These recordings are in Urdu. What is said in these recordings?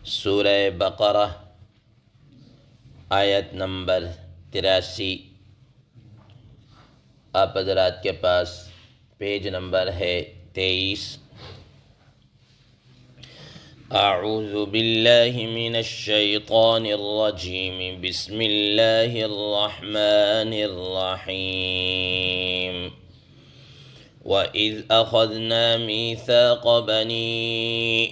سورہ بقرہ آیت نمبر 83۔ آپ حضرات کے پاس پیج نمبر ہے 23۔ اعوذ باللہ من الشیطان الرجیم، بسم اللہ الرحمن الرحیم۔ وَإِذْ أَخَذْنَا مِيثَاقَ بَنِي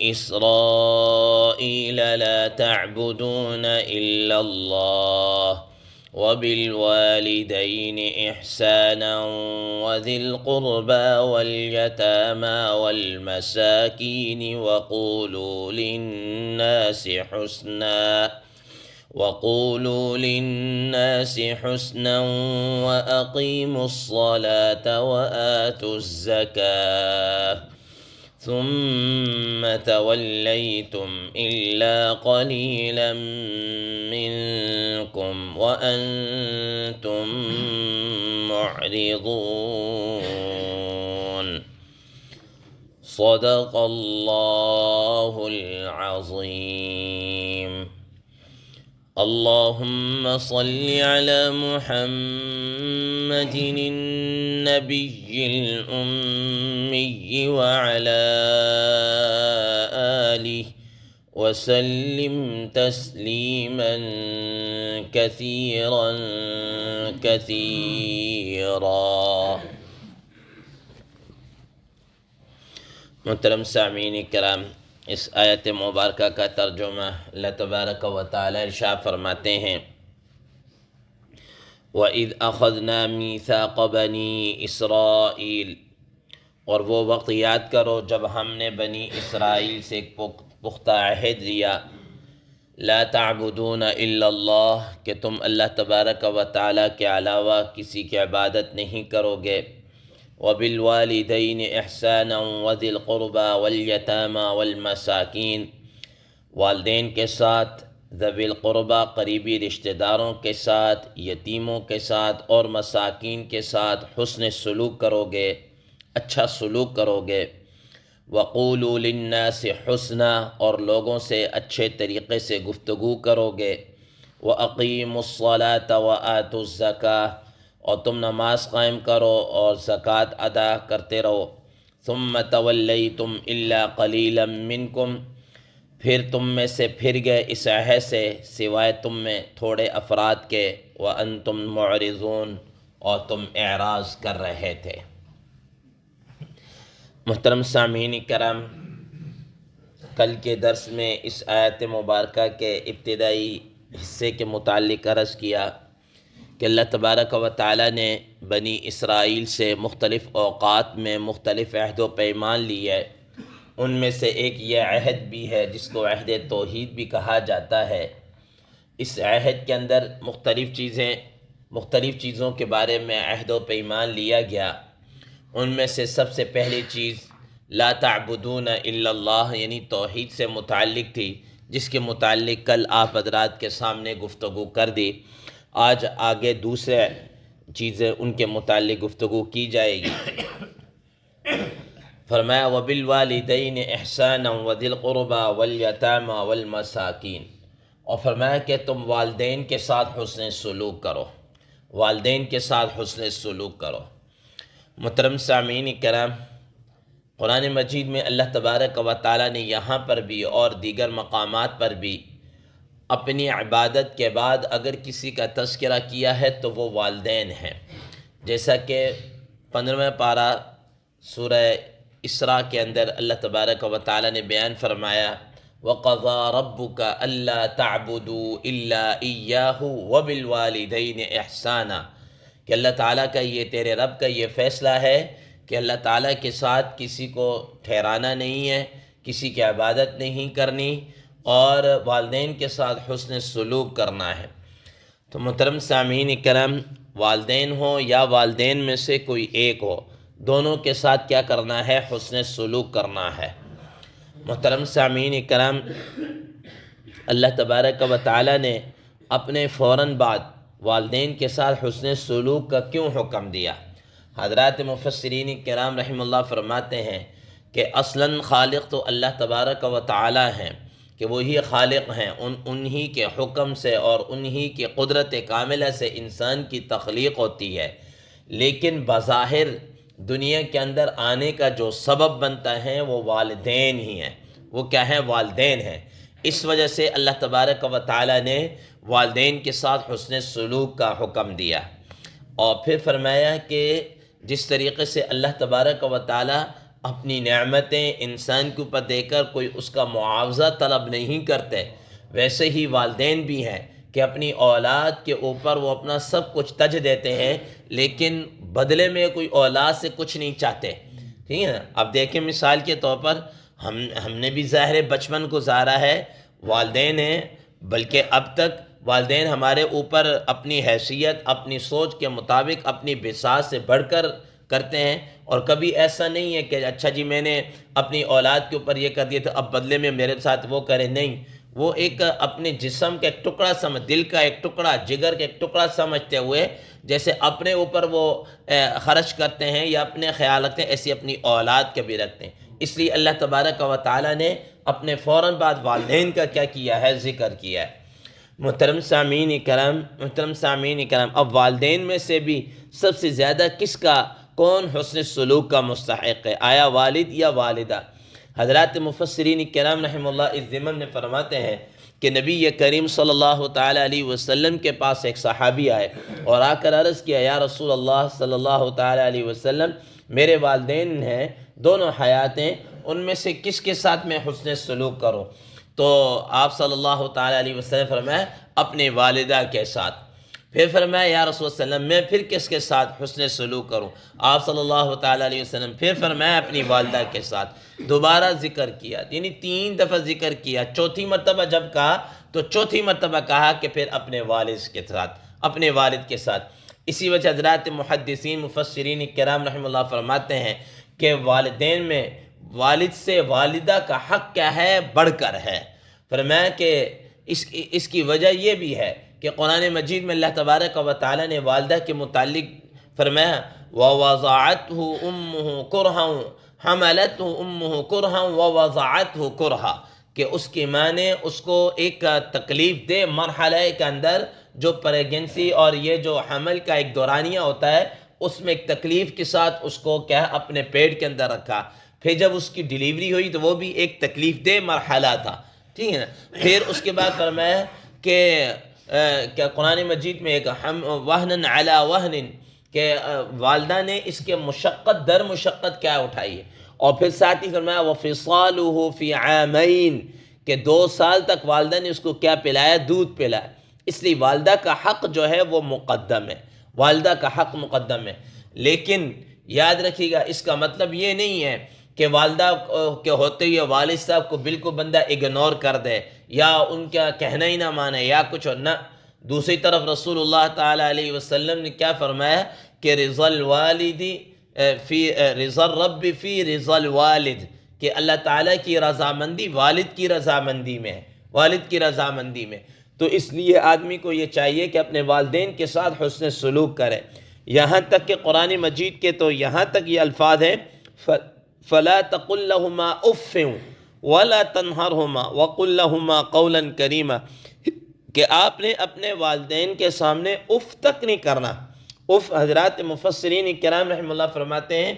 إِسْرَائِيلَ لَا تَعْبُدُونَ إِلَّا اللَّهَ وَبِالْوَالِدَيْنِ إِحْسَانًا وَذِي الْقُرْبَى وَالْيَتَامَى وَالْمَسَاكِينِ وَقُولُوا لِلنَّاسِ حُسْنًا وَأَقِيمُوا الصَّلَاةَ وَآتُوا الزَّكَاةَ ثُمَّ تَوَلَّيْتُمْ إِلَّا قَلِيلًا مِّنكُمْ وَأَنتُم مُّعْرِضُونَ۔ صدق اللہ العظیم۔ اللہم صل علی محمد النبی الأمی وعلی آلہ وسلم تسلیما کثیرا کثیرا۔ محترم سامعین کرام، اس آیت مبارکہ کا ترجمہ اللہ تبارک و تعالی ارشاد فرماتے ہیں، وَإِذْ أَخَذْنَا مِيثَاقَ بَنِي إِسْرَائِيلَ، اور وہ وقت یاد کرو جب ہم نے بنی اسرائیل سے ایک پختہ عہد لیا، لا تعبدون الا اللہ، کہ تم اللہ تبارک و تعالی کے علاوہ کسی کی عبادت نہیں کرو گے، وَبِالْوَالِدَيْنِ إِحْسَانًا وَذِي الْقُرْبَى وَالْيَتَامَى وَالْمَسَاكِينِ، والدین کے ساتھ، ذوی القربہ قریبی رشتہ داروں کے ساتھ، یتیموں کے ساتھ اور مساکین کے ساتھ حسن سلوک کرو گے، اچھا سلوک کرو گے۔ وَقُولُوا لِلنَّاسِ حُسْنًا، اور لوگوں سے اچھے طریقے سے گفتگو کرو گے۔ وَأَقِيمُوا الصَّلَاةَ وَآتُوا الزَّكَاةَ، اور تم نماز قائم کرو اور زکوٰۃ ادا کرتے رہو۔ ثُمَّ تَوَلَّيْتُمْ إِلَّا قَلِيلًا مِّنكُمْ، پھر تم میں سے پھر گئے اس عہد سے سوائے تم میں تھوڑے افراد کے، وَأَنْتُمْ مُعْرِضُونَ، اور تم اعراض کر رہے تھے۔ محترم سامعین کرام، کل کے درس میں اس آیت مبارکہ کے ابتدائی حصے کے متعلق عرض کیا کہ اللہ تبارک و تعالی نے بنی اسرائیل سے مختلف اوقات میں مختلف عہد و پیمان لی ہے۔ ان میں سے ایک یہ عہد بھی ہے جس کو عہد توحید بھی کہا جاتا ہے۔ اس عہد کے اندر مختلف چیزوں کے بارے میں عہد و پیمان لیا گیا۔ ان میں سے سب سے پہلی چیز لا تعبدون الا اللہ، یعنی توحید سے متعلق تھی، جس کے متعلق کل آپ حضرات کے سامنے گفتگو کر دی۔ آج آگے دوسرے چیزیں ان کے متعلق گفتگو کی جائے گی۔ فرمایا وَبِالْوَالِدَيْنِ إِحْسَانًا وَذِي الْقُرْبَى وَالْيَتَامَى وَالْمَسَاكِينِ، اور فرمایا کہ تم والدین کے ساتھ حسن سلوک کرو، والدین کے ساتھ حسن سلوک کرو۔ محترم سامعین کرام، قرآن مجید میں اللہ تبارک و تعالی نے یہاں پر بھی اور دیگر مقامات پر بھی اپنی عبادت کے بعد اگر کسی کا تذکرہ کیا ہے تو وہ والدین ہیں، جیسا کہ 15واں پارہ سورہ اسراء کے اندر اللہ تبارک و تعالی نے بیان فرمایا، وَقَضَى رَبُّكَ أَلَّا تَعْبُدُوا إِلَّا إِيَّاهُ وَبِالْوَالِدَيْنِ إِحْسَانًا، کہ اللہ تعالیٰ کا یہ تیرے رب کا یہ فیصلہ ہے کہ اللہ تعالیٰ کے ساتھ کسی کو ٹھہرانا نہیں ہے، کسی کی عبادت نہیں کرنی، اور والدین کے ساتھ حسن سلوک کرنا ہے۔ تو محترم سامعین کرام، والدین ہوں یا والدین میں سے کوئی ایک ہو، دونوں کے ساتھ کیا کرنا ہے؟ حسن سلوک کرنا ہے۔ محترم سامعین کرام، اللہ تبارک و تعالی نے اپنے فوراً بعد والدین کے ساتھ حسن سلوک کا کیوں حکم دیا؟ حضرات مفسرین کرام رحم اللہ فرماتے ہیں کہ اصلاً خالق تو اللہ تبارک و تعالی ہیں، کہ کہ وہی خالق ہیں، انہی کے حکم سے اور انہی کے قدرت کاملہ سے انسان کی تخلیق ہوتی ہے، لیکن بظاہر دنیا کے اندر آنے کا جو سبب بنتا ہے وہ والدین ہی ہیں۔ وہ کیا ہیں؟ والدین ہیں۔ اس وجہ سے اللہ تبارک و تعالی نے والدین کے ساتھ حسن سلوک کا حکم دیا، اور پھر فرمایا کہ جس طریقے سے اللہ تبارک و تعالی اپنی نعمتیں انسان کے اوپر دے کر کوئی اس کا معاوضہ طلب نہیں کرتے، ویسے ہی والدین بھی ہیں کہ اپنی اولاد کے اوپر وہ اپنا سب کچھ تج دیتے ہیں، لیکن بدلے میں کوئی اولاد سے کچھ نہیں چاہتے، ٹھیک ہے نا؟ اب دیکھیں مثال کے طور پر ہم نے بھی ظاہر بچپن گزارا ہے، والدین ہیں، بلکہ اب تک والدین ہمارے اوپر اپنی حیثیت، اپنی سوچ کے مطابق اپنی بساط سے بڑھ کر کرتے ہیں، اور کبھی ایسا نہیں ہے کہ اچھا جی میں نے اپنی اولاد کے اوپر یہ کر دیا تو اب بدلے میں میرے ساتھ وہ کرے، نہیں، وہ ایک اپنے جسم کا ایک ٹکڑا دل کا ایک ٹکڑا، جگر کا ایک ٹکڑا سمجھتے ہوئے جیسے اپنے اوپر وہ خرچ کرتے ہیں یا اپنے خیال رکھتے ہیں، ایسی اپنی اولاد کے بھی رکھتے ہیں۔ اس لیے اللہ تبارک و تعالی نے اپنے فوراً بعد والدین کا کیا کیا ہے؟ ذکر کیا ہے۔ محترم سامعین کرام، اب والدین میں سے بھی سب سے زیادہ کون حسن سلوک کا مستحق ہے؟ آیا والد یا والدہ؟ حضرات مفسرین کرام رحمہ اللہ اس ضمن میں فرماتے ہیں کہ نبی کریم صلی اللہ تعالی علیہ وسلم کے پاس ایک صحابی آئے اور آ کر عرض کیا، یا رسول اللہ صلی اللہ تعالی علیہ وسلم، میرے والدین ہیں، دونوں حیات ہیں، ان میں سے کس کے ساتھ میں حسن سلوک کروں؟ تو آپ صلی اللہ تعالی علیہ وسلم فرمایا اپنے والدہ کے ساتھ۔ پھر فرمایا یا رسول اللہ علیہ وسلم میں پھر کس کے ساتھ حسن سلوک کروں؟ آپ صلی اللہ تعالی علیہ وسلم پھر فرمایا اپنی والدہ کے ساتھ۔ دوبارہ ذکر کیا، یعنی 3 دفعہ ذکر کیا، چوتھی مرتبہ جب کہا تو چوتھی مرتبہ کہا کہ پھر اپنے والد کے ساتھ، اپنے والد کے ساتھ۔ اسی وجہ حضرات محدثین مفسرین کرام رحمہ اللہ فرماتے ہیں کہ والدین میں والد سے والدہ کا حق کیا ہے؟ بڑھ کر ہے۔ فرمایا کہ اس کی وجہ یہ بھی ہے کہ قرآن مجید میں اللہ تبارک و تعالی نے والدہ کے متعلق فرمایا وَوَضَعَتْهُ أُمُّهُ كُرْهًا حَمَلَتْهُ أُمُّهُ كُرْهًا وَوَضَعَتْهُ كُرْهًا، کہ اس کی ماں نے اس کو ایک تکلیف دہ مرحلے کے اندر، جو پریگنسی اور یہ جو حمل کا ایک دورانیہ ہوتا ہے، اس میں ایک تکلیف کے ساتھ اس کو کیا اپنے پیٹ کے اندر رکھا، پھر جب اس کی ڈیلیوری ہوئی تو وہ بھی ایک تکلیف دہ مرحلہ تھا، ٹھیک ہے نا؟ پھر اس کے بعد فرمایا کہ کیا قرآن مجید میں ایک وہن علی وہن، کہ والدہ نے اس کے مشقت در مشقت کیا اٹھائی ہے، اور پھر ساتھ ہی فرمایا وفصالہ فی عامین، کہ 2 سال تک والدہ نے اس کو کیا پلایا؟ دودھ پلایا۔ اس لیے والدہ کا حق جو ہے وہ مقدم ہے، والدہ کا حق مقدم ہے، لیکن یاد رکھیے گا اس کا مطلب یہ نہیں ہے کہ والدہ کے ہوتے ہوئے والد صاحب کو بالکل بندہ اگنور کر دے یا ان کا کہنا ہی نہ مانے یا کچھ اور نہ۔ دوسری طرف رسول اللہ تعالی علیہ وسلم نے کیا فرمایا کہ رضا الوالد فی رضا الرب فی رضا الوالد، کہ اللہ تعالیٰ کی رضامندی والد کی رضامندی میں ہے، والد کی رضامندی میں۔ تو اس لیے آدمی کو یہ چاہیے کہ اپنے والدین کے ساتھ حسن سلوک کرے، یہاں تک کہ قرآن مجید کے تو یہاں تک یہ الفاظ ہیں فَلَا تَقُلْ لَهُمَا أُفٍّ وَلَا تَنْهَرْهُمَا وَقُلْ لَهُمَا قَوْلًا كَرِيمًا، کہ آپ نے اپنے والدین کے سامنے اف تک نہیں کرنا۔ اف، حضرات مفسرین کرام رحمہ اللہ فرماتے ہیں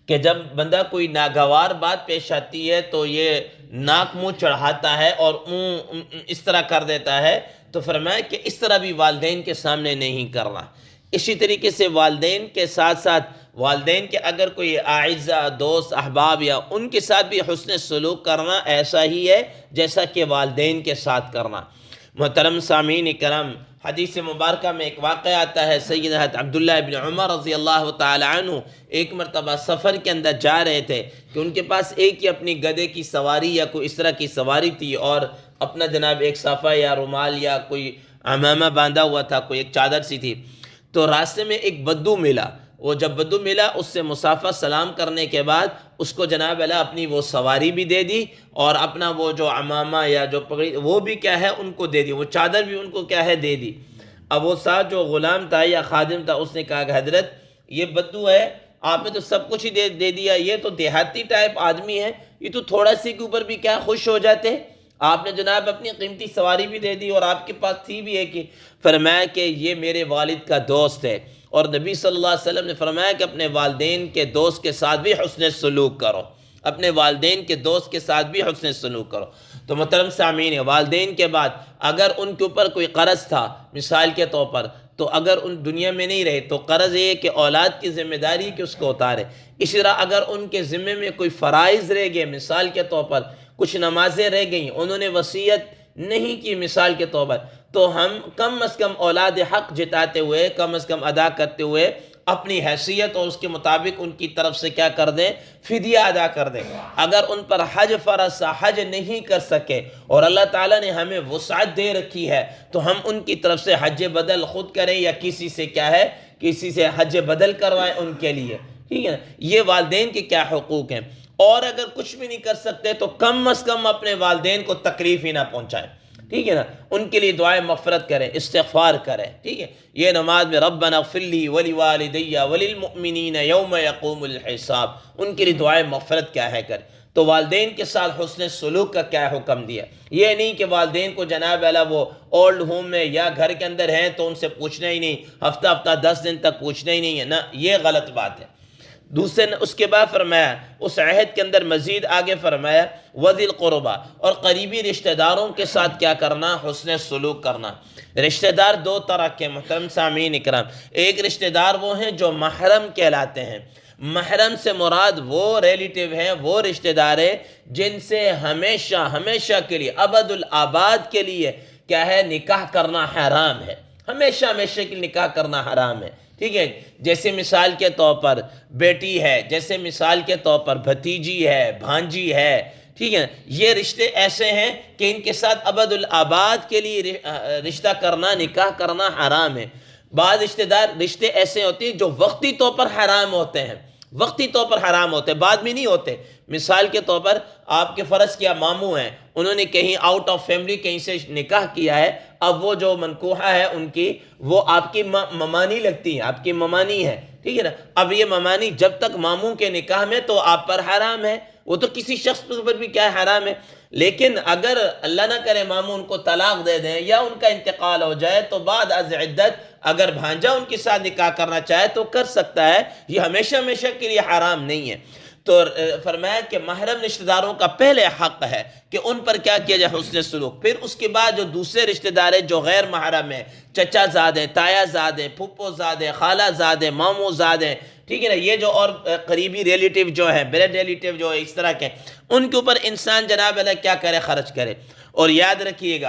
کہ جب بندہ کوئی ناگوار بات پیش آتی ہے تو یہ ناک منہ چڑھاتا ہے اور اس طرح کر دیتا ہے، تو فرمایا کہ اس طرح بھی والدین کے سامنے نہیں کرنا۔ اسی طریقے سے والدین کے ساتھ ساتھ والدین کے اگر کوئی اعزہ دوست احباب یا ان کے ساتھ بھی حسن سلوک کرنا ایسا ہی ہے جیسا کہ والدین کے ساتھ کرنا۔ محترم سامعین کرام، حدیث مبارکہ میں ایک واقعہ آتا ہے، سیدنا حضرت عبداللہ ابن عمر رضی اللہ تعالی عنہ ایک مرتبہ سفر کے اندر جا رہے تھے کہ ان کے پاس ایک ہی اپنی گدھے کی سواری یا کوئی اس طرح کی سواری تھی، اور اپنا جناب ایک صافہ یا رومال یا کوئی عمامہ باندھا ہوا تھا، کوئی ایک چادر سی تھی۔ تو راستے میں ایک بدو ملا، وہ جب بدو ملا اس سے مسافہ سلام کرنے کے بعد اس کو جناب اللہ اپنی وہ سواری بھی دے دی اور اپنا وہ جو عمامہ یا جو پگڑی وہ بھی کیا ہے ان کو دے دی، وہ چادر بھی ان کو کیا ہے دے دی۔ اب وہ ساتھ جو غلام تھا یا خادم تھا اس نے کہا کہ حضرت یہ بدو ہے، آپ نے تو سب کچھ ہی دے دیا، یہ تو دیہاتی ٹائپ آدمی ہے، یہ تو تھوڑا سی کے اوپر بھی کیا خوش ہو جاتے، آپ نے جناب اپنی قیمتی سواری بھی دے دی اور آپ کے پاس تھی بھی ہے کہ فرمایا کہ یہ میرے والد کا دوست ہے، اور نبی صلی اللہ علیہ وسلم نے فرمایا کہ اپنے والدین کے دوست کے ساتھ بھی حسن سلوک کرو، اپنے والدین کے دوست کے ساتھ بھی حسن سلوک کرو۔ تو محترم سامعین، والدین کے بعد اگر ان کے اوپر کوئی قرض تھا مثال کے طور پر، تو اگر ان دنیا میں نہیں رہے تو قرض یہ ہے کہ اولاد کی ذمہ داری کہ اس کو اتارے۔ اسی طرح اگر ان کے ذمے میں کوئی فرائض رہ گئے مثال کے طور پر، کچھ نمازیں رہ گئیں، انہوں نے وصیت نہیں کی مثال کے طور پر، تو ہم کم از کم اولاد حق جتاتے ہوئے، کم از کم ادا کرتے ہوئے اپنی حیثیت اور اس کے مطابق ان کی طرف سے کیا کر دیں، فدیہ ادا کر دیں۔ اگر ان پر حج فرض تھا، حج نہیں کر سکے اور اللہ تعالیٰ نے ہمیں وسعت دے رکھی ہے، تو ہم ان کی طرف سے حج بدل خود کریں یا کسی سے کیا ہے، کسی سے حج بدل کروائیں ان کے لیے، ٹھیک ہے نا۔ یہ والدین کے کیا حقوق ہیں۔ اور اگر کچھ بھی نہیں کر سکتے تو کم از کم اپنے والدین کو تکلیف ہی نہ پہنچائیں، ٹھیک ہے نا۔ ان کے لیے دعائے مغفرت کریں، استغفار کریں، ٹھیک ہے۔ یہ نماز میں ربنا اغفر لی ولوالدی وللمؤمنین یوم یقوم الحساب، ان کے لیے دعائے مغفرت کیا ہے کریں۔ تو والدین کے ساتھ حسن سلوک کا کیا حکم دیا۔ یہ نہیں کہ والدین کو جناب اللہ وہ اولڈ ہوم میں یا گھر کے اندر ہیں تو ان سے پوچھنا ہی نہیں، ہفتہ ہفتہ 10 دن تک پوچھنا ہی نہیں ہے، نہ، یہ غلط بات ہے۔ دوسرے نے اس کے بعد فرمایا، اس عہد کے اندر مزید آگے فرمایا وذی القربہ، اور قریبی رشتہ داروں کے ساتھ کیا کرنا، حسن سلوک کرنا۔ رشتہ دار دو طرح کے محترم سامعین اکرام، ایک رشتہ دار وہ ہیں جو محرم کہلاتے ہیں۔ محرم سے مراد وہ ریلیٹیو ہیں، وہ رشتہ دار ہیں جن سے ہمیشہ ہمیشہ کے لیے، ابد الآباد کے لیے کیا ہے، نکاح کرنا حرام ہے، ہمیشہ ہمیشہ کے لیے نکاح کرنا حرام ہے، ٹھیک ہے۔ جیسے مثال کے طور پر بیٹی ہے، جیسے مثال کے طور پر بھتیجی ہے، بھانجی ہے، ٹھیک ہے۔ یہ رشتے ایسے ہیں کہ ان کے ساتھ ابد الآباد کے لیے رشتہ کرنا، نکاح کرنا حرام ہے۔ بعض رشتے ایسے ہوتے ہیں جو وقتی طور پر حرام ہوتے ہیں، وقتی طور پر حرام ہوتے ہیں، بعد میں نہیں ہوتے۔ مثال کے طور پر آپ کے فرض کیا ماموں ہیں، انہوں نے کہیں آؤٹ آف فیملی کہیں سے نکاح کیا ہے، اب وہ جو منکوحہ ہے ان کی، وہ آپ کی ممانی لگتی ہے، آپ کی ممانی ہے، ٹھیک ہے نا۔ اب یہ ممانی جب تک ماموں کے نکاح میں تو آپ پر حرام ہے، وہ تو کسی شخص پر بھی کیا حرام ہے۔ لیکن اگر اللہ نہ کرے ماموں ان کو طلاق دے دیں یا ان کا انتقال ہو جائے تو بعد از عدت اگر بھانجا ان کے ساتھ نکاح کرنا چاہے تو کر سکتا ہے، یہ ہمیشہ ہمیشہ کے لیے حرام نہیں ہے۔ تو فرمایا کہ محرم رشتہ داروں کا پہلے حق ہے کہ ان پر کیا کیا جائے، حسن سلوک۔ پھر اس کے بعد جو دوسرے رشتہ دار ہیں جو غیر محرم ہیں، چچا زادے، تایا زادے، پھپھو زادے، خالہ زادے، ماموں زادے، ٹھیک ہے نا، یہ جو اور قریبی ریلیٹیو جو ہیں، بلڈ ریلیٹیو جو ہے اس طرح کے، ان کے اوپر انسان جناب اللہ کیا کرے، خرچ کرے۔ اور یاد رکھیے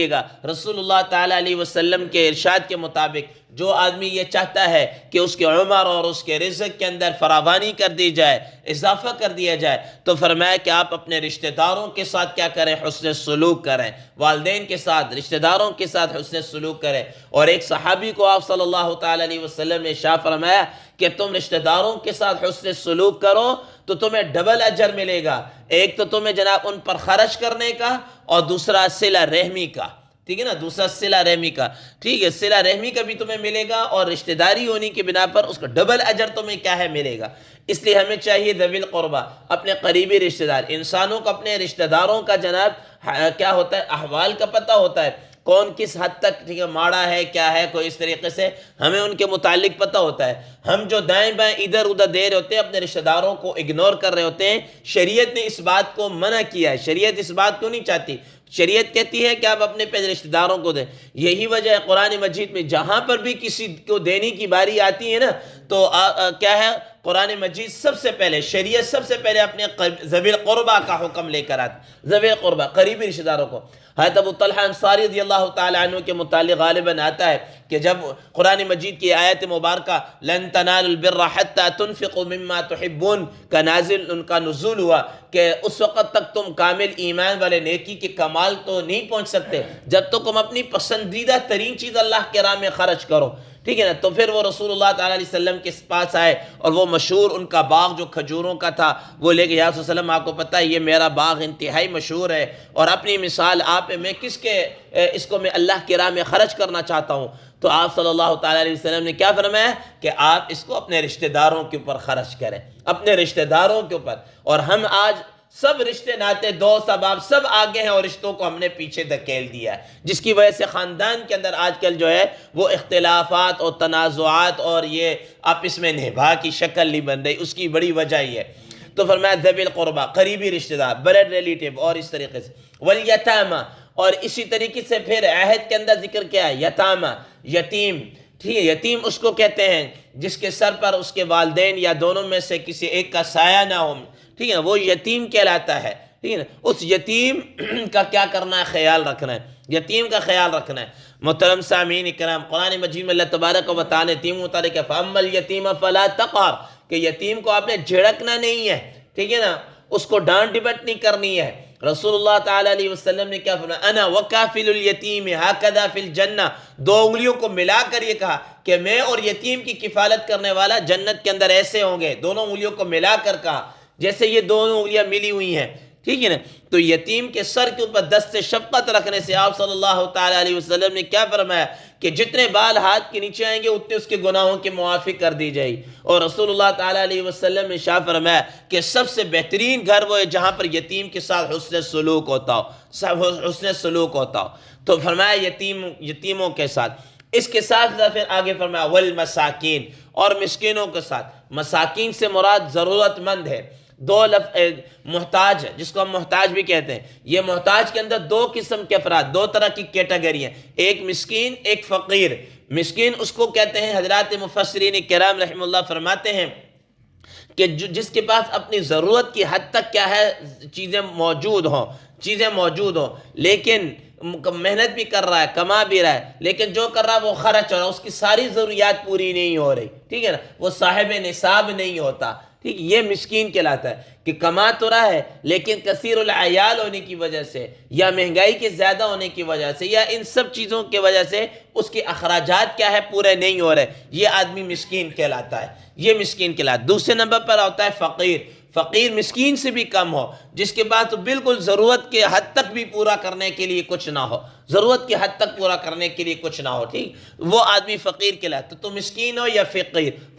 گا رسول اللہ تعالیٰ علیہ وسلم کے ارشاد کے مطابق جو آدمی یہ چاہتا ہے کہ اس کے عمر اور اس کے رزق کے اندر فراوانی کر دی جائے، اضافہ کر دیا جائے، تو فرمایا کہ آپ اپنے رشتہ داروں کے ساتھ کیا کریں، حسن سلوک کریں، والدین کے ساتھ، رشتہ داروں کے ساتھ حسن سلوک کریں۔ اور ایک صحابی کو آپ صلی اللہ تعالیٰ علیہ وسلم نے ارشاد فرمایا کہ تم رشتہ داروں کے ساتھ حسن سلوک کرو تو تمہیں ڈبل اجر ملے گا، ایک تو تمہیں جناب ان پر خرچ کرنے کا اور دوسرا صلہ رحمی کا، ٹھیک ہے نا، دوسرا صلہ رحمی کا، ٹھیک ہے، صلہ رحمی کا بھی تمہیں ملے گا اور رشتہ داری ہونے کی بنا پر اس کا ڈبل اجر تمہیں کیا ہے، ملے گا۔ اس لیے ہمیں چاہیے ذوی القربہ، اپنے قریبی رشتہ دار، انسانوں کو اپنے رشتہ داروں کا جناب کیا ہوتا ہے، احوال کا پتہ ہوتا ہے، کون کس حد تک ٹھیک ہے ماڑا ہے، کیا ہے، کوئی اس طریقے سے ہمیں ان کے متعلق پتہ ہوتا ہے۔ ہم جو دائیں بائیں ادھر ادھر دے رہے ہوتے ہیں، اپنے رشتہ داروں کو اگنور کر رہے ہوتے ہیں، شریعت نے اس بات کو منع کیا ہے، شریعت اس بات کو نہیں چاہتی، شریعت کہتی ہے کہ آپ اپنے پہلے رشتہ داروں کو دیں۔ یہی وجہ ہے قرآن مجید میں جہاں پر بھی کسی کو دینے کی باری آتی ہے نا، تو کیا ہے، قرآن مجید سب سے پہلے، شریعت سب سے پہلے اپنے ذوی القربہ کا حکم لے کر آتی، ذوی القربہ قریبی رشتہ داروں کو۔ حضرت ابو طلحہ انصاری رضی اللہ تعالیٰ عنہ کے متعلق غالباً آتا ہے کہ جب قرآن مجید کی آیت مبارکہ لن تنالوا البر حتى تنفقوا مما تحبون کا نزول ہوا کہ اس وقت تک تم کامل ایمان والے نیکی کے کمال تو نہیں پہنچ سکتے جب تک تم اپنی پسندیدہ ترین چیز اللہ کے راہ میں خرچ کرو، ٹھیک ہے نا۔ تو پھر وہ رسول اللہ تعالیٰ علیہ وسلم کے پاس آئے اور وہ مشہور ان کا باغ جو کھجوروں کا تھا وہ لے کے، یا رسول اللہ وسلم آپ کو پتہ ہے یہ میرا باغ انتہائی مشہور ہے اور اپنی مثال آپ میں کس کے اس کو میں اللہ کے راہ میں خرچ کرنا چاہتا ہوں۔ تو آپ صلی اللہ تعالیٰ علیہ وسلم نے کیا فرمایا کہ آپ اس کو اپنے رشتہ داروں کے اوپر خرچ کریں، اپنے رشتہ داروں کے اوپر۔ اور ہم آج سب رشتے ناتے دوست احباب سب آگے ہیں اور رشتوں کو ہم نے پیچھے دھکیل دیا ہے، جس کی وجہ سے خاندان کے اندر آج کل جو ہے وہ اختلافات اور تنازعات اور یہ آپس میں نبھا کی شکل نہیں بن رہی، اس کی بڑی وجہ یہ ہے۔ تو فرمایا ذوی القربہ، قریبی رشتہ دار، بلڈ ریلیٹیو، اور اس طریقے سے والیتامہ، اور اسی طریقے سے پھر عہد کے اندر ذکر کیا ہے یتامہ، یتیم، ٹھیک ہے، یتیم اس کو کہتے ہیں جس کے سر پر اس کے والدین یا دونوں میں سے کسی ایک کا سایہ نہ ہو، ٹھیک ہے نا، وہ یتیم کہلاتا ہے، ٹھیک ہے نا۔ اس یتیم کا کیا کرنا ہے؟ خیال رکھنا ہے، یتیم کا خیال رکھنا ہے۔ محترم سامعین اکرام، قرآن مجید میں اللہ تبارک و تعالیٰ نے یتیم متعلق ہے فَأَمَّا الْيَتِيمَ فَلَا تَقْهَرْ، کہ یتیم کو آپ نے جھڑکنا نہیں ہے، ٹھیک ہے نا، اس کو ڈانٹ ڈپٹ نہیں کرنی ہے۔ رسول اللہ تعالیٰ علیہ وسلم نے کیا فرمایا؟ انا وکافل الیتیم ہکذا فی الجنہ، دو انگلیوں کو ملا کر یہ کہا کہ میں اور یتیم کی کفالت کرنے والا جنت کے اندر ایسے ہوں گے، دونوں انگلیوں کو ملا کر کہا جیسے یہ دونوں انگلیاں ملی ہوئی ہیں، ٹھیک ہے نا۔ تو یتیم کے سر کے اوپر دست شفقت رکھنے سے آپ صلی اللہ تعالیٰ علیہ وسلم نے کیا فرمایا کہ جتنے بال ہاتھ کے نیچے آئیں گے اتنے اس کے گناہوں کے معافی کر دی جائے گی۔ اور رسول اللہ تعالیٰ علیہ وسلم نے ارشاد فرمایا کہ سب سے بہترین گھر وہ ہے جہاں پر یتیم کے ساتھ حسن سلوک ہوتا ہو، حسن سلوک ہوتا ہو۔ تو فرمایا یتیموں کے ساتھ، اس کے ساتھ پھر آگے فرمایا والمساکین، اور مسکینوں کے ساتھ۔ مساکین سے مراد ضرورت مند ہے، دو محتاج ہے جس کو ہم محتاج بھی کہتے ہیں۔ یہ محتاج کے اندر دو قسم کے افراد، دو طرح کی کیٹیگری ہیں، ایک مسکین، ایک فقیر۔ مسکین اس کو کہتے ہیں، حضرات مفسرین کرام رحمہ اللہ فرماتے ہیں کہ جس کے پاس اپنی ضرورت کی حد تک کیا ہے چیزیں موجود ہوں، لیکن محنت بھی کر رہا ہے، کما بھی رہا ہے، لیکن جو کر رہا ہے وہ خرچ ہو رہا ہے، اس کی ساری ضروریات پوری نہیں ہو رہی، ٹھیک ہے نا، وہ صاحب نصاب نہیں ہوتا، ٹھیک، یہ مسکین کہلاتا ہے کہ کما تو رہا ہے لیکن کثیر العیال ہونے کی وجہ سے یا مہنگائی کے زیادہ ہونے کی وجہ سے یا ان سب چیزوں کی وجہ سے اس کے اخراجات کیا ہے پورے نہیں ہو رہے، یہ آدمی مسکین کہلاتا ہے، یہ مسکین کہلاتا ہے۔ دوسرے نمبر پر ہوتا ہے فقیر۔ فقیر مسکین سے بھی کم ہو، جس کے پاس تو بالکل ضرورت کے حد تک بھی پورا کرنے کے لیے کچھ نہ ہو، ضرورت کی حد تک پورا کرنے کے لیے کچھ نہ ہو، ٹھیک، وہ آدمی فقیر کہلاتا ہے۔ تو مسکین ہو یا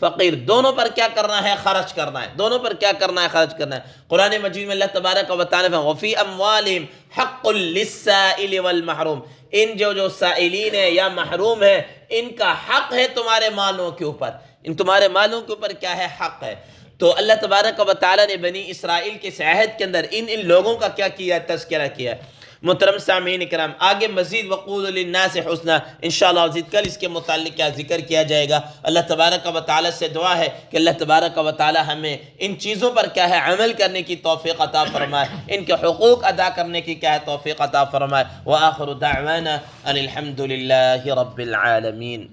فقیر دونوں پر کیا کرنا ہے؟ خرچ کرنا ہے، دونوں پر کیا کرنا ہے؟ خرچ کرنا ہے۔ قرآن مجید میں اللہ تبارک و تعالیٰ نے وفی اموالہم حق للسائل والمحروم، ان جو سائلین ہیں یا محروم ہیں ان کا حق ہے تمہارے مالوں کے اوپر، ان تمہارے مالوں کے اوپر کیا ہے؟ حق ہے۔ تو اللہ تبارک و تعالیٰ نے بنی اسرائیل کے عہد کے اندر ان لوگوں کا کیا کیا؟ تذکرہ کیا۔ محترم سامعین کرام، آگے مزید وقول للناس حسنا، انشاءاللہ مزید کل اس کے متعلق کیا ذکر کیا جائے گا۔ اللہ تبارک و تعالیٰ سے دعا ہے کہ اللہ تبارک و تعالیٰ ہمیں ان چیزوں پر کیا ہے عمل کرنے کی توفیق عطا فرمائے، ان کے حقوق ادا کرنے کی کیا ہے توفیق عطا فرمائے۔ وآخر دعوانا ان الحمد للہ رب العالمین۔